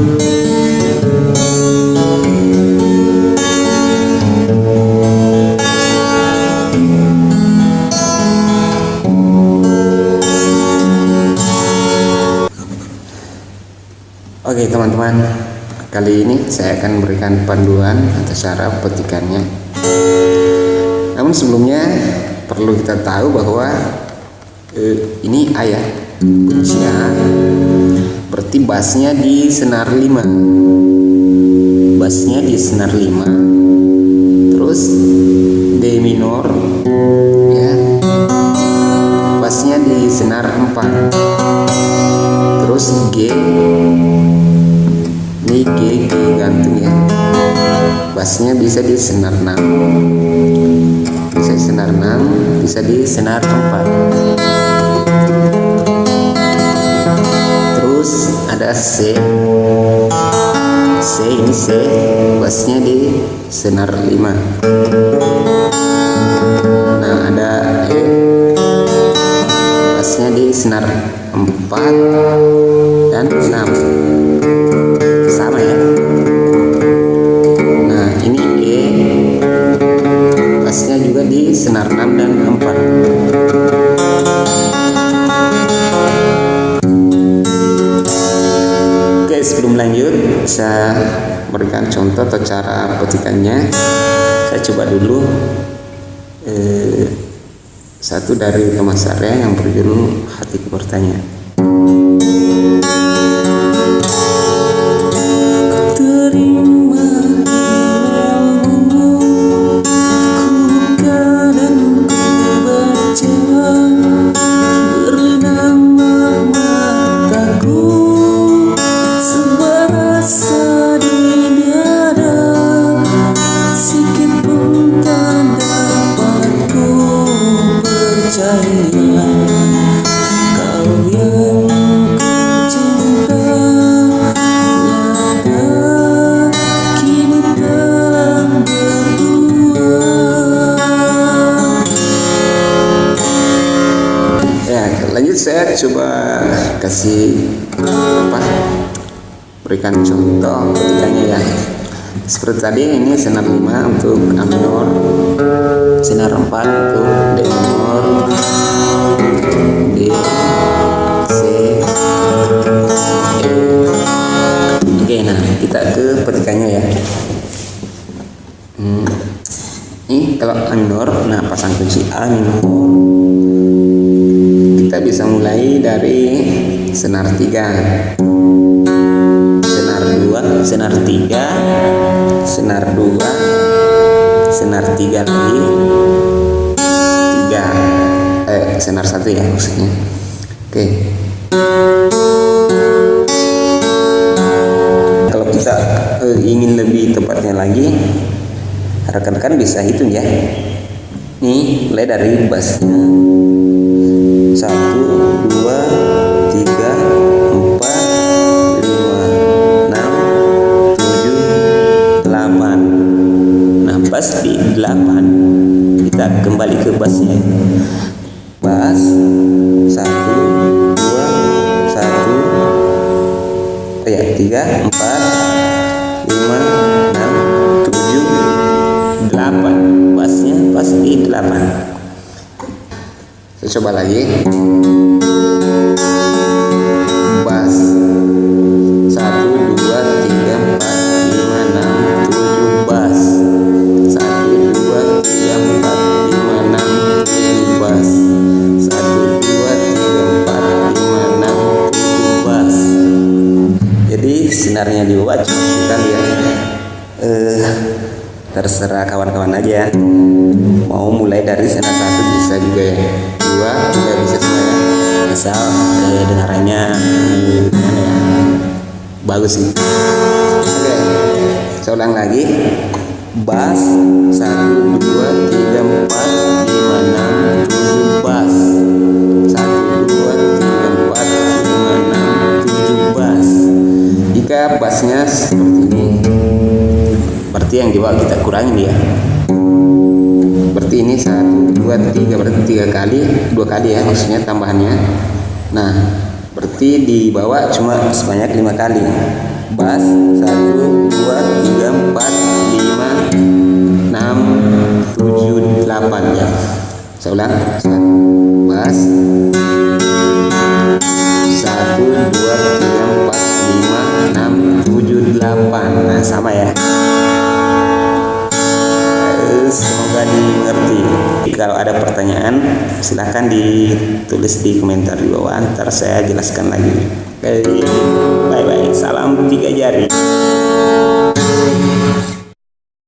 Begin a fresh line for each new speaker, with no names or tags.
Oke teman-teman, kali ini saya akan memberikan panduan atau cara petikannya. Namun sebelumnya perlu kita tahu bahwa ini A ya, kunci A, berarti bassnya di senar 5, bassnya di senar 5, terus D minor ya, bassnya di senar 4, terus G, ini G gantung ya, bassnya bisa di senar 6, bisa di senar 6, bisa di senar 4. Terus ada C, ini C, bassnya di senar 5. Nah ada E, bassnya di senar 4 dan 6. Sama ya. Nah ini E, bassnya juga di senar 6 dan 4. Oke, sebelum lanjut saya berikan contoh atau cara petikannya. Saya coba dulu satu dari Thomas Arya yang berjudul Hatiku Bertanya. Lanjut saya coba kasih berikan contoh petikannya ya. Seperti tadi ini senar 5 untuk A minor, senar 4 untuk D minor, D, C, E. Oke, nah kita ke petikannya ya. Ini kalau A minor, nah pasang kunci A minor, kita bisa mulai dari senar 3, senar 2, senar 3, senar 2, senar 3 lagi, 3, senar 1 ya maksudnya. Oke. Kalau kita ingin lebih tepatnya lagi, rekan-rekan bisa hitung ya. Nih mulai dari bassnya 1, 2, 3, 4, 5, 6, 7, 8. Nah bass di 8. Kita kembali ke bassnya. Bass 1, 2, 1, 3, 4, 5, 6, 7, 8. Bassnya pas di 8. Saya coba lagi. Bass 1, 2, 3, 4, 5, 6, 7 bass. 1, 2, 3, 4, 5, 6, 7 bass. 1, 2, 3, 4, 5, 6, 7 bass. Jadi senarnya di bawah cuma sekali ya. Terserah kawan-kawan aja. Mau mulai dari senar 1 bisa juga ya. 2 juga bisa semua ya, asal kedengarannya gimana ya, bagus sih. Oke, saya ulang lagi. Bass 1, 2, 3, 4, 5, 6, 7 bass. 1, 2, 3, 4, 5, 6, 7 bass. Jika bassnya seperti ini, berarti yang di bawah kita kurangin ya. Berarti ini 1, 2, 3, berarti 3 kali, 2 kali ya maksudnya tambahannya. Nah berarti di bawah cuma sebanyak 5 kali. Bas 1 2 3 4 5 6 7 8 ya. Saya ulang. Bas 1 2 3 4 5 6 7 8. Nah, sama ya. Semoga dimengerti. Kalau ada pertanyaan silahkan ditulis di komentar di bawah, ntar saya jelaskan lagi. Oke, bye bye. Salam 3 jari.